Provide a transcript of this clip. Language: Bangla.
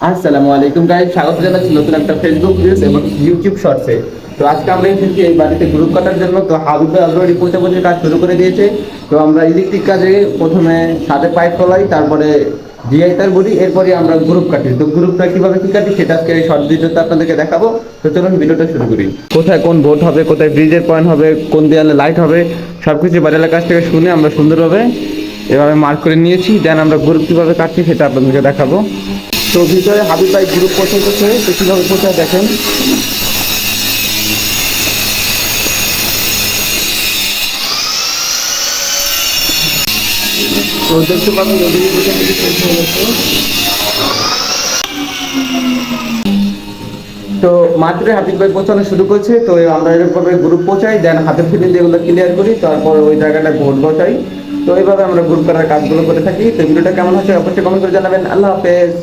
আসসালামু আলাইকুম গাইস, স্বাগত জানাচ্ছি নতুন একটা ফেসবুক রিলস এবং ইউটিউব শর্টসে। তো আজকে আমরা এসেছি এই বাড়িতে গ্রুপ কাটার জন্য। তো হাবিব ভাই অলরেডি পৌঁছাপৌঁছির কাজ শুরু করে দিয়েছে। তো আমরা ইলেকট্রিক কাজে প্রথমে সাথে পাইপ ফলাই, তারপরে জিআই তার বলি, এরপরে আমরা গ্রুপ কাটি। তো গ্রুপটা কিভাবে কি কাটি সেটা আজকে এই শর্ট ভিডিওতে আপনাদেরকে দেখাবো। তো চলুন ভিডিওটা শুরু করি। কোথায় কোন বোর্ড হবে, কোথায় ব্রিজের পয়েন্ট হবে, কোন দেয়ালে লাইট হবে, সবকিছু বাড়ির কাছ থেকে শুনে আমরা সুন্দরভাবে এভাবে মার্ক করে নিয়েছি। দেন আমরা গ্রুপ কিভাবে কাটছি সেটা আপনাদেরকে দেখাবো। তো ভিতরে হাবিব ভাই গ্রুপ পৌঁছেছে, তো কীভাবে কোথায় দেখেন। তো দেখতে পাবেন ওদিকে মোটামুটি শেষ হয়ে গেছে। তো মাত্র হাবিব ভাই পৌঁছানো শুরু করছে। তো আমরা এরকম গ্রুপ পৌঁছাই, দেন হাতের ফিটিং দিয়ে এগুলো ক্লিয়ার করি, তারপর ওই জায়গাটায় ভোট বসাই। তো এইভাবে আমরা গ্রুপ করার কাজগুলো করে থাকি। তো ভিডিওটা কেমন হচ্ছে অবশ্যই কমেন্ট করে জানাবেন। আল্লাহ হাফেজ।